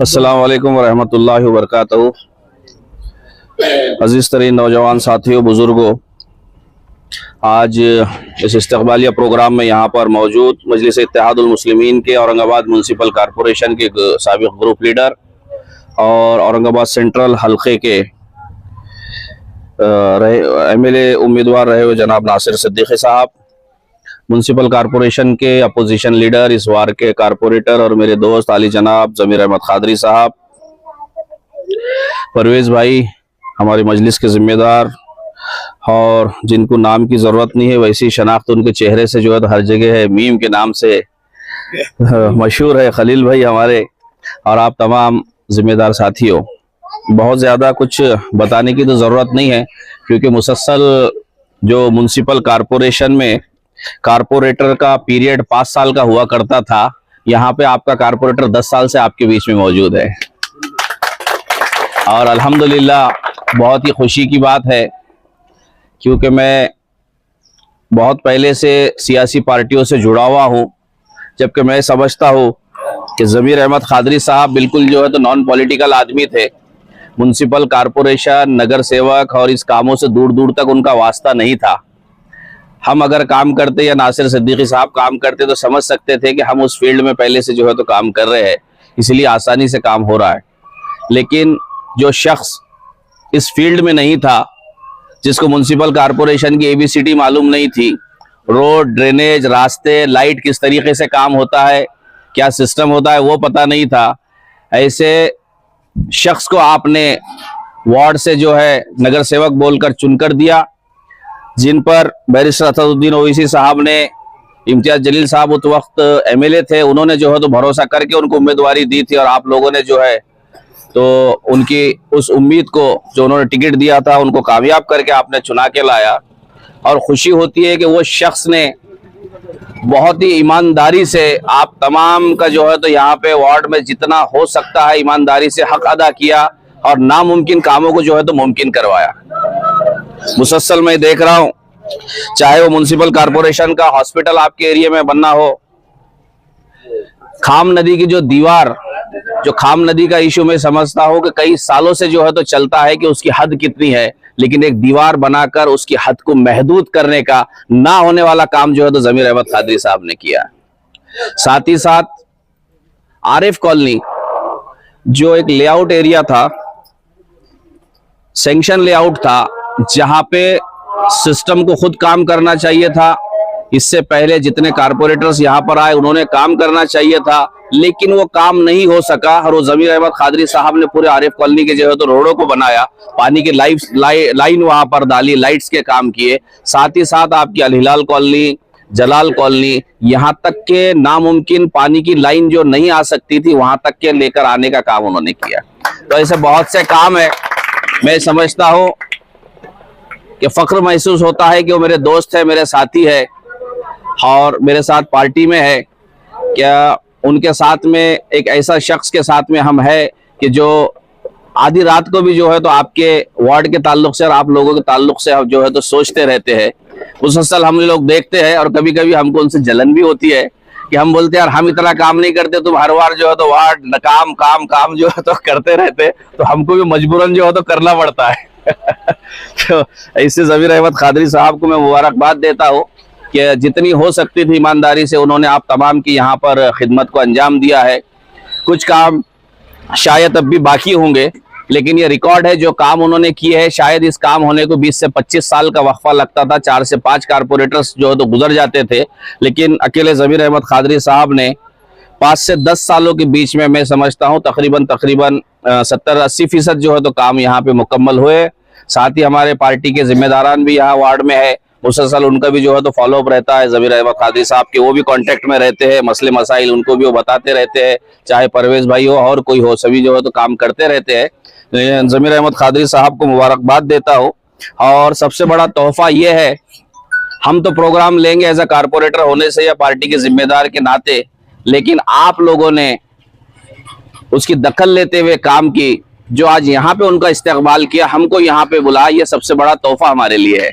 अस्सलाम वालेकुम वरहमतुल्लाहि वबरकातुहू। अजीज़ तरीन नौजवान साथियों, बुज़ुर्गों, आज इस इस्तक़बालिया प्रोग्राम में यहाँ पर मौजूद मजलिस इत्तेहादुल मुस्लिमीन के औरंगाबाद म्यूनसिपल कॉरपोरेशन के साबिक़ ग्रुप लीडर और औरंगाबाद सेंट्रल हल्के के MLA उम्मीदवार रहे हुए जनाब नासिर सिद्दीकी साहब, म्यूनसिपल कॉरपोरेशन के अपोजिशन लीडर, इस वार के कारपोरेटर और मेरे दोस्त आली जनाब ज़मीर अहमद खादरी साहब, परवेज़ भाई हमारी मजलिस के ज़िम्मेदार और जिनको नाम की ज़रूरत नहीं है वैसी शनाख्त उनके चेहरे से जो है तो हर जगह है, मीम के नाम से मशहूर है, खलील भाई हमारे, और आप तमाम ज़िम्मेदार साथियों। बहुत ज़्यादा कुछ बताने की तो ज़रूरत नहीं है क्योंकि मुसलसल जो म्यूनसिपल कॉरपोरेशन में कारपोरेटर का पीरियड 5 साल का हुआ करता था, यहाँ पे आपका कारपोरेटर 10 साल से आपके बीच में मौजूद है और अल्हम्दुलिल्लाह बहुत ही खुशी की बात है क्योंकि मैं बहुत पहले से सियासी पार्टियों से जुड़ा हुआ हूँ, जबकि मैं समझता हूँ कि ज़मीर अहमद खादरी साहब बिल्कुल जो है तो नॉन पॉलिटिकल आदमी थे। म्यूनसिपल कॉरपोरेशन, नगर सेवक और इस कामों से दूर दूर तक उनका वास्ता नहीं था। हम अगर काम करते या नासिर सिद्दीकी साहब काम करते तो समझ सकते थे कि हम उस फील्ड में पहले से जो है तो काम कर रहे हैं, इसलिए आसानी से काम हो रहा है। लेकिन जो शख्स इस फील्ड में नहीं था, जिसको म्यूनसिपल कॉरपोरेशन की ABCD मालूम नहीं थी, रोड, ड्रेनेज, रास्ते, लाइट किस तरीके से काम होता है, क्या सिस्टम होता है, वो पता नहीं था, ऐसे शख्स को आपने वार्ड से जो है नगर सेवक बोलकर चुनकर दिया, जिन पर बैरिस्टर असदुद्दीन ओवैसी साहब ने, इम्तियाज जलील साहब उस वक्त MLA थे, उन्होंने जो है तो भरोसा करके उनको उम्मीदवारी दी थी और आप लोगों ने जो है तो उनकी उस उम्मीद को जो उन्होंने टिकट दिया था उनको कामयाब करके आपने चुना के लाया। और खुशी होती है कि वो शख्स ने बहुत ही ईमानदारी से आप तमाम का जो है तो यहाँ पे वार्ड में जितना हो सकता है ईमानदारी से हक अदा किया और नामुमकिन कामों को जो है तो मुमकिन करवाया। मुसलसल मैं देख रहा हूँ, चाहे वो म्यूनसिपल कॉरपोरेशन का हॉस्पिटल आपके एरिया में बनना हो, खाम नदी की जो दीवार, जो खाम नदी का इशू मैं समझता हूँ कि कई सालों से जो है तो चलता है कि उसकी हद कितनी है, लेकिन एक दीवार बनाकर उसकी हद को महदूद करने का ना होने वाला काम जो है तो ज़मीर अहमद खादरी साहब ने किया। साथ ही साथ आरिफ कॉलोनी जो एक लेआउट एरिया था, सैंक्शन लेआउट था, जहां पे सिस्टम को खुद काम करना चाहिए था, इससे पहले जितने कारपोरेटर्स यहाँ पर आए उन्होंने काम करना चाहिए था, लेकिन वो काम नहीं हो सका और वो ज़मीर अहमद खादरी साहब ने पूरे आरिफ कॉलोनी के जो है तो रोडों को बनाया, पानी की लाइन वहां पर डाली, लाइट्स के काम किए। साथ ही साथ आपकी अल हिलाल कॉलोनी, जलाल कॉलोनी, यहाँ तक के नामुमकिन पानी की लाइन जो नहीं आ सकती थी वहां तक के लेकर आने का काम उन्होंने किया। तो ऐसे बहुत से काम है। मैं समझता हूँ कि फख्र महसूस होता है कि वो मेरे दोस्त है, मेरे साथी है और मेरे साथ पार्टी में है। क्या उनके साथ में एक ऐसा शख्स के साथ में हम है कि जो आधी रात को भी जो है तो आपके वार्ड के ताल्लुक से और आप लोगों के ताल्लुक से हम जो है तो सोचते रहते हैं। मुसलसल हम लोग देखते हैं और कभी कभी हमको उनसे जलन भी होती है कि हम बोलते हैं यार हम इतना काम नहीं करते, तुम हर बार जो है तो वार्ड काम काम काम जो है तो करते रहते, तो हमको भी मजबूरन जो है तो करना पड़ता है। तो ऐसे ज़मीर अहमद खादरी साहब को मैं मुबारकबाद देता हूँ कि जितनी हो सकती थी ईमानदारी से उन्होंने आप तमाम की यहाँ पर खिदमत को अंजाम दिया है। कुछ काम शायद अब भी बाकी होंगे, लेकिन ये रिकॉर्ड है जो काम उन्होंने किए हैं। शायद इस काम होने को 20 से 25 साल का वक्फा लगता था, 4 से 5 कारपोरेटर्स जो है तो गुजर जाते थे, लेकिन अकेले ज़मीर अहमद खादरी साहब ने 5 से 10 सालों के बीच में मैं समझता हूँ तकरीबन 70-80% जो है तो काम यहाँ पे मुकम्मल हुए। साथ ही हमारे पार्टी के जिम्मेदारान भी यहाँ वार्ड में है, मुसलसल उनका भी जो है तो फॉलोअप रहता है। ज़मीर अहमद खादरी साहब के वो भी कांटेक्ट में रहते हैं, मसले मसाइल उनको भी वो बताते रहते हैं, चाहे परवेज़ भाई हो और कोई हो, सभी जो है तो काम करते रहते हैं। ज़मीर अहमद खादरी साहब को मुबारकबाद देता हूँ। और सबसे बड़ा तोहफा ये है, हम तो प्रोग्राम लेंगे एज अ कारपोरेटर होने से या पार्टी के जिम्मेदार के नाते, लेकिन आप लोगों ने उसकी दखल लेते हुए काम की, जो आज यहाँ पे उनका इस्तेकबाल किया, हमको यहाँ पे बुलाया, ये सबसे बड़ा तोहफा हमारे लिए है।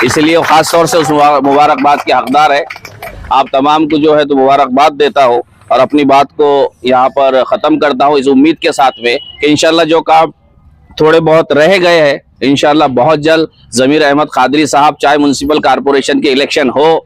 इसलिए खास तौर से उस मुबारकबाद के हकदार है। आप तमाम को जो है तो मुबारकबाद देता हूँ। और अपनी बात को यहाँ पर ख़त्म करता हूँ इस उम्मीद के साथ में कि इंशाल्लाह जो काम थोड़े बहुत रह गए हैं इंशाल्लाह बहुत जल्द ज़मीर अहमद कादरी साहब, चाहे म्यूनसिपल कॉरपोरेशन के इलेक्शन हो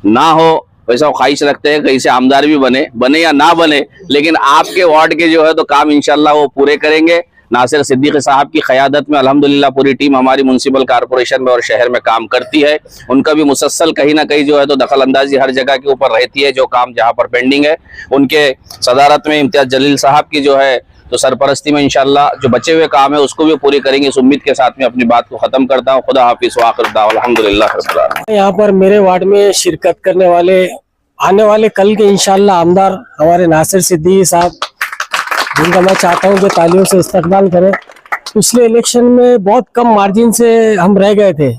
ना हो, वैसा वो ख्वाहिश रखते हैं कहीं से आमदार भी बने या ना बने, लेकिन आपके वार्ड के जो है तो काम इंशाल्लाह वो पूरे करेंगे। नासिर सिद्दीकी साहब की क़यादत में अल्हम्दुलिल्लाह पूरी टीम हमारी म्यूनसिपल कॉरपोरेशन में और शहर में काम करती है। उनका भी मुसलसल कहीं ना कहीं जो है तो दखल अंदाजी हर जगह के ऊपर रहती है। जो काम जहाँ पर पेंडिंग है उनके सदारत में इम्तियाज जलील साहब की जो है तो सरपरस्ती में इंशाल्लाह जो बचे हुए काम है उसको भी पूरी करेंगे। इस उम्मीद के साथ में अपनी बात को ख़त्म करता हूँ। खुदा हाफिज़ व आखिर दावा अल्हम्दुलिल्लाह। यहाँ पर मेरे वार्ड में शिरकत करने वाले आने वाले कल के इंशाल्लाह आमदार हमारे नासिर सिद्दीकी साहब, जिनका मैं चाहता हूँ कि तालियों से इस्तकबाल करें। पिछले इलेक्शन में बहुत कम मार्जिन से हम रह गए थे।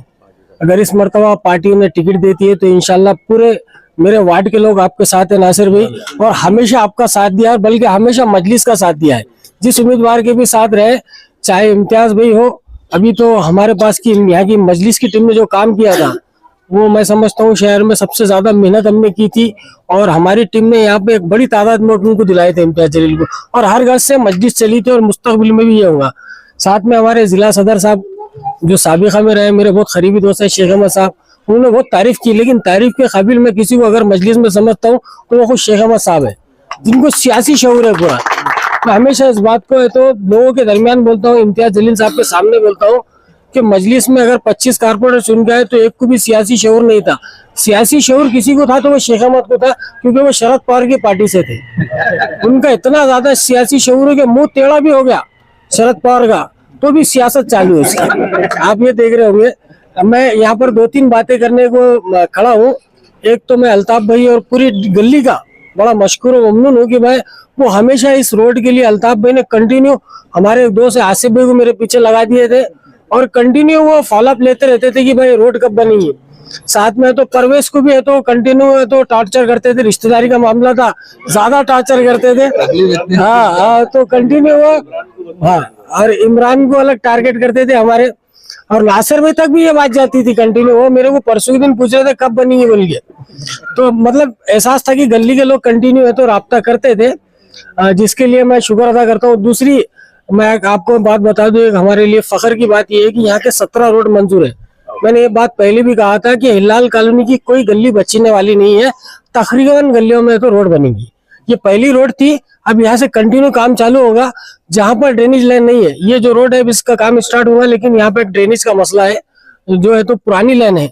अगर इस मरतबा पार्टी ने टिकट देती है तो इंशाल्लाह पूरे मेरे वार्ड के लोग आपके साथ है नासिर भाई, और हमेशा आपका साथ दिया है, बल्कि हमेशा मजलिस का साथ दिया है। जिस उम्मीदवार के भी साथ रहे, चाहे इम्तियाज भाई हो, अभी तो हमारे पास की यहाँ की मजलिस की टीम ने जो काम किया था वो मैं समझता हूँ शहर में सबसे ज्यादा मेहनत हमने की थी, और हमारी टीम ने यहाँ पे एक बड़ी तादाद में उनको दिलाए थे इम्तियाज जलील को, और हर घर से मजलिस चली थी और मुस्तकबिल में भी ये होगा। साथ में हमारे जिला सदर साहब जो साबिका में रहे, मेरे बहुत करीबी दोस्त है शेख अहमद साहब, उन्होंने बहुत तारीफ की, लेकिन तारीफ के काबिल मैं किसी को अगर मजलिस में समझता हूँ तो वो खुद शेख अहमद साहब है, जिनको सियासी शऊर है पूरा। मैं हमेशा इस बात को है तो लोगों के दरमियान बोलता हूँ, इम्तियाज जलील साहब के सामने बोलता हूँ कि मजलिस में अगर 25 कारपोरेटर चुन गए तो एक को भी सियासी शऊर नहीं था। सियासी शऊर किसी को था तो वो शेख अहमद को था, क्योंकि वो शरद पवार की पार्टी से थे। उनका इतना ज्यादा सियासी शऊर है कि मुंह टेढ़ा भी हो गया शरद पवार का तो भी सियासत चालू है उसकी। आप ये देख रहे होंगे। मैं यहाँ पर 2-3 बातें करने को खड़ा हूँ। एक तो मैं अल्ताफ भाई और पूरी गली का बड़ा मशकूर और ममनून हूँ कि भाई वो हमेशा इस रोड के लिए अल्ताफ भाई ने कंटिन्यू, हमारे एक दोस्त आसिफ भाई को मेरे पीछे लगा दिए थे और कंटिन्यू वो फॉलोअप लेते रहते थे कि भाई रोड कब बनेगी। साथ में तो परवेश को भी है तो कंटिन्यू है तो टॉर्चर करते थे, रिश्तेदारी का मामला था, ज्यादा टॉर्चर करते थे। हाँ, तो कंटिन्यू वो, हाँ, और इमरान को अलग टारगेट करते थे हमारे, और नासिर भाई तक भी ये बात जाती थी कंटिन्यू। वो मेरे को परसों के दिन पूछ रहे थे कब बनेगी बोल के, तो मतलब एहसास था कि गली के लोग कंटिन्यू है तो राब्ता करते थे, जिसके लिए मैं शुक्र अदा करता हूँ। दूसरी मैं आपको बात बता दूं, एक हमारे लिए फख्र की बात यह है कि यहाँ के 17 रोड मंजूर है। मैंने ये बात पहले भी कहा था कि हिलाल कॉलोनी की कोई गली बचने वाली नहीं है, तकरीबन गलियों में तो रोड बनेगी। ये पहली रोड थी, अब यहाँ से कंटिन्यू काम चालू होगा। जहाँ पर ड्रेनेज लाइन नहीं है, ये जो रोड है इसका काम स्टार्ट हुआ, लेकिन यहाँ पे ड्रेनेज का मसला है जो है तो पुरानी लाइन है,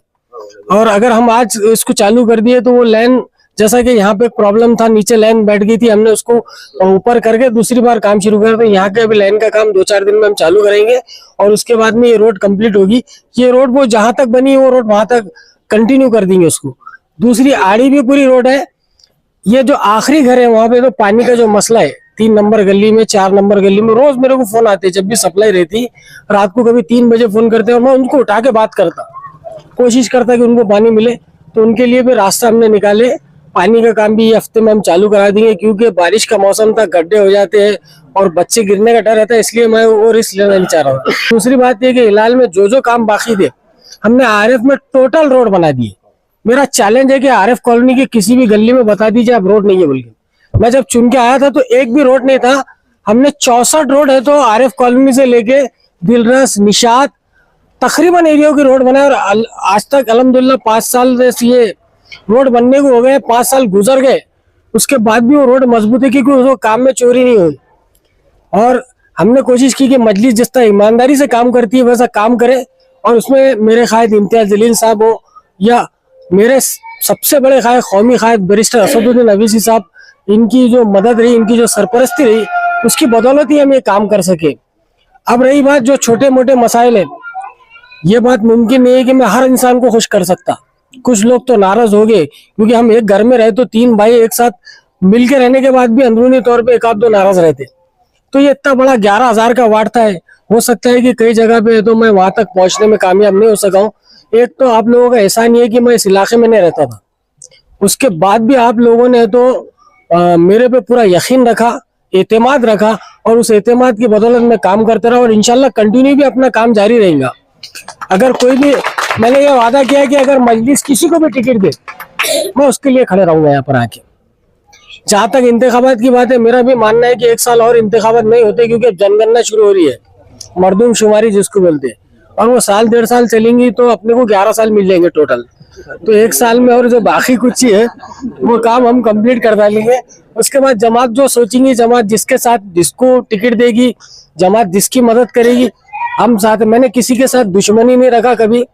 और अगर हम आज इसको चालू कर दिए तो वो लाइन, जैसा कि यहाँ पे एक प्रॉब्लम था, नीचे लाइन बैठ गई थी, हमने उसको ऊपर करके दूसरी बार काम शुरू किया। तो यहाँ के अभी लाइन का काम 2-4 दिन में हम चालू करेंगे और उसके बाद में ये रोड कंप्लीट होगी। ये रोड वो जहां तक बनी वो रोड वहां तक कंटिन्यू कर देंगे उसको। दूसरी आड़ी भी पूरी रोड है। ये जो आखिरी घर है वहां पे तो पानी का जो मसला है, 3 नंबर गली में, 4 नंबर गली में रोज मेरे को फोन आते, जब भी सप्लाई रहती रात को कभी 3 बजे फोन करते और मैं उनको उठा के बात करता, कोशिश करता कि उनको पानी मिले। तो उनके लिए भी रास्ता हमने निकाले। पानी का काम भी ये हफ्ते में हम चालू करा देंगे, क्योंकि बारिश का मौसम था, गड्ढे हो जाते हैं और बच्चे गिरने का डर रहता है, इसलिए मैं वो रिस्क लेना नहीं चाह रहा हूँ। दूसरी बात ये कि हिलाल में जो काम बाकी थे हमने आरएफ में टोटल रोड बना दिए। मेरा चैलेंज है कि आरएफ कॉलोनी की किसी भी गली में बता दीजिए आप रोड नहीं है बोल के। मैं जब चुन के आया था तो एक भी रोड नहीं था। हमने 64 रोड है तो आरएफ कॉलोनी से लेके दिलरस, निशात, तकरीबन एरिया की रोड बनाए, और आज तक अल्हम्दुलिल्लाह 5 साल से ये रोड बनने को हो गए, 5 साल गुजर गए, उसके बाद भी वो रोड मजबूत है क्योंकि उसको काम में चोरी नहीं हुई। और हमने कोशिश की कि मजलिस जिस तरह ईमानदारी से काम करती है वैसा काम करे, और उसमें मेरे कायद इम्तियाज जलील साहब हो या मेरे सबसे बड़े कायद कौमी कायद बैरिस्टर असदुद्दीन अवीसी साहब, इनकी जो मदद रही, इनकी जो सरपरस्ती रही, उसकी बदौलत ही हम ये काम कर सके। अब रही बात जो छोटे मोटे मसाइल है, ये बात मुमकिन नहीं है कि मैं हर इंसान को खुश कर सकता। कुछ लोग तो नाराज हो गए क्योंकि हम एक घर में रहे तो 3 भाई एक साथ मिलकर रहने के बाद भी अंदरूनी तौर पे 1-2 नाराज रहते। तो ये इतना बड़ा 11,000 का वार्ड था, हो सकता है कि कई जगह पे तो मैं वहां तक पहुंचने में कामयाब नहीं हो सका हूँ। एक तो आप लोगों का एहसान ये है कि मैं इस इलाके में नहीं रहता था, उसके बाद भी आप लोगों ने तो मेरे पे पूरा यकीन रखा, एतमाद रखा, और उस एतमाद की बदौलत में काम करते रहा और इंशाल्लाह कंटिन्यू भी अपना काम जारी रहेगा। अगर कोई भी, मैंने ये वादा किया कि अगर मजलिस किसी को भी टिकट दे मैं उसके लिए खड़े रहूंगा यहाँ पर आके। जहां तक इंतखाबात की बात है, मेरा भी मानना है कि 1 साल और इंतखाबात नहीं होते, क्योंकि अब जनगणना शुरू हो रही है, मर्दूमशुमारी जिसको बोलते हैं, और वो साल 1.5 साल चलेंगी तो अपने को 11 साल मिल जाएंगे टोटल। तो 1 साल में और जो बाकी कुछ ही है वो काम हम कंप्लीट कर डालेंगे। उसके बाद जमात जो सोचेंगी, जमात जिसके साथ जिसको टिकट देगी, जमात जिसकी मदद करेगी, हम साथ। मैंने किसी के साथ दुश्मनी नहीं रखा कभी।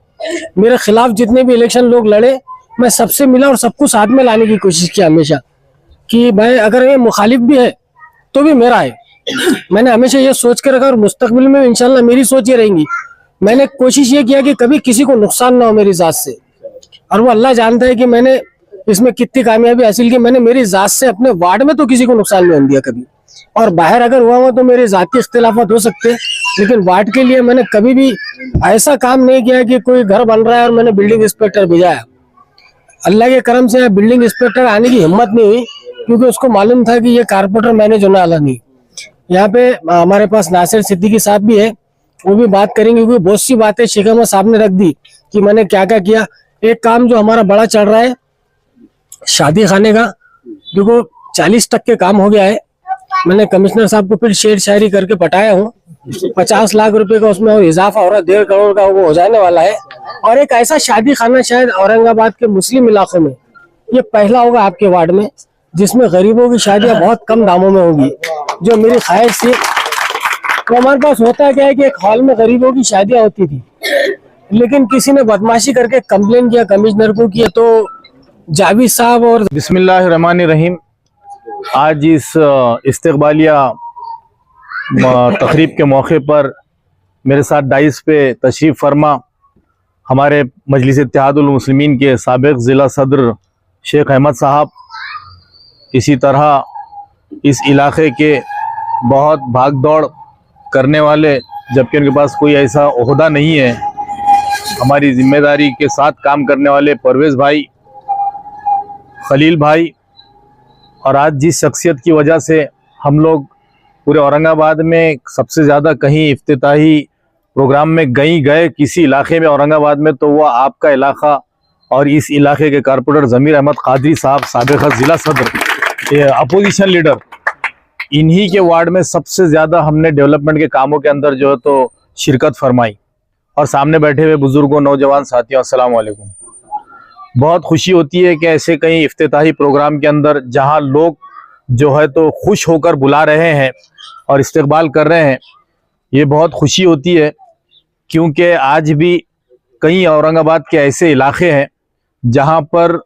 मेरे खिलाफ जितने भी इलेक्शन लोग लड़े, मैं सबसे मिला और सबको साथ में लाने की कोशिश की हमेशा, कि भाई अगर ये मुखालिफ भी है तो भी मेरा है। मैंने हमेशा ये सोच के रखा, और मुस्तकबिल में इंशाल्लाह मेरी सोच ये रहेंगी। मैंने कोशिश ये किया कि कभी किसी को नुकसान ना हो मेरी जात से, और वो अल्लाह जानता है कि मैंने इसमें कितनी कामयाबी हासिल की। मैंने मेरी जात से अपने वार्ड में तो किसी को नुकसान नहीं होने दिया कभी, और बाहर अगर हुआ तो मेरे जाती इख्तिलाफात हो सकते, लेकिन वार्ड के लिए मैंने कभी भी ऐसा काम नहीं किया कि कोई घर बन रहा है और मैंने बिल्डिंग इंस्पेक्टर भेजा। अल्लाह के करम से बिल्डिंग इंस्पेक्टर आने की हिम्मत नहीं हुई, क्योंकि उसको मालूम था कि ये कारपोरेटर मैनेज होने वाला नहीं। यहाँ पे हमारे पास नासिर सिद्दीकी साहब भी है, वो भी बात करेंगे, क्योंकि बहुत सी बातें शेख अहमद साहब ने रख दी कि मैंने क्या क्या किया। एक काम जो हमारा बड़ा चल रहा है शादी खाने का, देखो 40% के काम हो गया है। मैंने कमिश्नर साहब को फिर शेर शायरी करके पटाया हूँ, 50 लाख रुपए का उसमें और इजाफा हो रहा है, 1.5 करोड़ का वो हो जाने वाला है। और एक ऐसा शादी खाना शायद औरंगाबाद के मुस्लिम इलाकों में ये पहला होगा आपके वार्ड में, जिसमें गरीबों की शादियां बहुत कम दामों में होगी, जो मेरी ख्वाहिश थी। तो हमारे पास होता क्या है कि एक हॉल में गरीबों की शादियां होती थी, लेकिन किसी ने बदमाशी करके कंप्लेन किया कमिश्नर को किया, तो जावेद साहब और बिस्मिल्लाहिर्रहमानिर्रहीम। आज इस इस्तकबालिया तकरीब के मौके पर मेरे साथ डाइस पे तशरीफ़ फरमा हमारे मजलिस इत्तेहादुल मुस्लिमीन के साबिक़ ज़िला सदर शेख अहमद साहब, इसी तरह इस इलाके के बहुत भाग दौड़ करने वाले, जबकि उनके पास कोई ऐसा ओहदा नहीं है, हमारी जिम्मेदारी के साथ काम करने वाले परवेज़ भाई, खलील भाई, और आज जिस शख्सियत की वजह से हम लोग पूरे औरंगाबाद में सबसे ज़्यादा कहीं इफ्तिताही प्रोग्राम में गए किसी इलाके में औरंगाबाद में, तो वह आपका इलाका और इस इलाके के कारपोरेटर ज़मीर अहमद कादरी साहब, साबिक़ ज़िला सदर, अपोजिशन लीडर, इन्हीं के वार्ड में सबसे ज़्यादा हमने डेवलपमेंट के कामों के अंदर जो है तो शिरकत फरमाई। और सामने बैठे हुए बुज़ुर्गों, नौजवान साथियों, अस्सलाम वालेकुम। बहुत खुशी होती है कि ऐसे कई इफ्तिताही प्रोग्राम के अंदर जहां लोग जो है तो खुश होकर बुला रहे हैं और इस्तकबाल कर रहे हैं, ये बहुत खुशी होती है, क्योंकि आज भी कई औरंगाबाद के ऐसे इलाके हैं जहां पर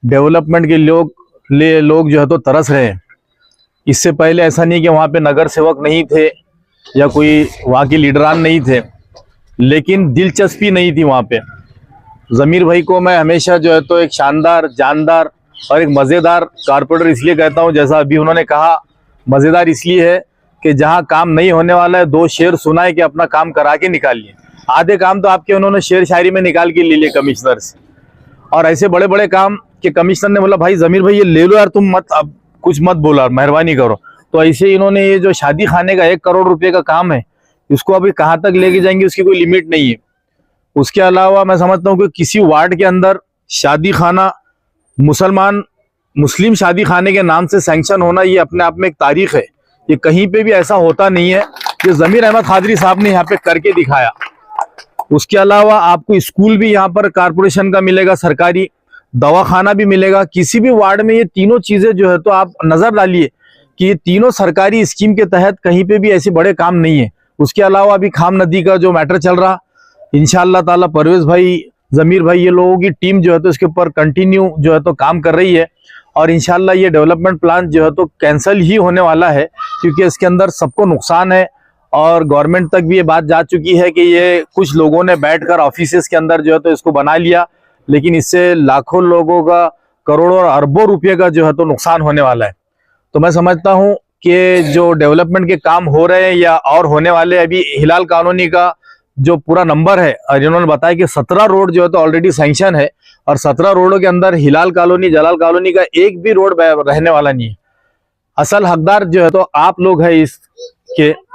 डेवलपमेंट के लोग जो है तो तरस रहे हैं। इससे पहले ऐसा नहीं कि वहाँ पे नगर सेवक नहीं थे या कोई वहाँ के लीडरान नहीं थे, लेकिन दिलचस्पी नहीं थी वहाँ पे। ज़मीर भाई को मैं हमेशा जो है तो एक शानदार, जानदार और एक मज़ेदार कारपोरेटर इसलिए कहता हूँ, जैसा अभी उन्होंने कहा, मज़ेदार इसलिए है कि जहाँ काम नहीं होने वाला है 2 शेर सुनाए कि अपना काम करा के निकालिए। आधे काम तो आपके उन्होंने शेर शायरी में निकाल के ले लिए कमिश्नर से, और ऐसे बड़े बड़े काम कि कमिश्नर ने बोला भाई ज़मीर भाई ये ले लो यार, तुम मत अब कुछ मत बोला, मेहरबानी करो। तो ऐसे इन्होंने ये जो शादी खाने का 1 करोड़ रुपए का काम है, इसको अभी कहाँ तक लेके जाएंगे उसकी कोई लिमिट नहीं है। उसके अलावा मैं समझता हूँ कि किसी वार्ड के अंदर शादी खाना, मुस्लिम शादी खाने के नाम से सैंक्शन होना, ये अपने आप में एक तारीख है। ये कहीं पे भी ऐसा होता नहीं है। ये ज़मीर अहमद कादरी साहब ने यहाँ पे करके दिखाया। उसके अलावा आपको स्कूल भी यहाँ पर कारपोरेशन का मिलेगा, सरकारी दवाखाना भी मिलेगा। किसी भी वार्ड में ये तीनों चीजें जो है तो आप नजर डालिए कि ये तीनों सरकारी स्कीम के तहत कहीं पे भी ऐसे बड़े काम नहीं है। उसके अलावा अभी खाम नदी का जो मैटर चल रहा, इंशाअल्लाह ताला परवेज भाई, ज़मीर भाई, ये लोगों की टीम जो है तो इसके ऊपर कंटिन्यू जो है तो काम कर रही है, और इंशाअल्लाह ये डेवलपमेंट प्लान जो है तो कैंसिल ही होने वाला है, क्योंकि इसके अंदर सबको नुकसान है। और गवर्नमेंट तक भी ये बात जा चुकी है कि ये कुछ लोगों ने बैठकर ऑफिसेस के अंदर जो है तो इसको बना लिया, लेकिन इससे लाखों लोगों का, करोड़ों और अरबों रुपये का जो है तो नुकसान होने वाला है। तो मैं समझता हूँ कि जो डेवलपमेंट के काम हो रहे हैं या और होने वाले, अभी हिलाल कॉलोनी का जो पूरा नंबर है, और इन्होंने बताया कि 17 रोड जो है तो ऑलरेडी सैंक्शन है, और 17 रोडों के अंदर हिलाल कॉलोनी, जलाल कॉलोनी का एक भी रोड रहने वाला नहीं है। असल हकदार जो है तो आप लोग हैं इसके।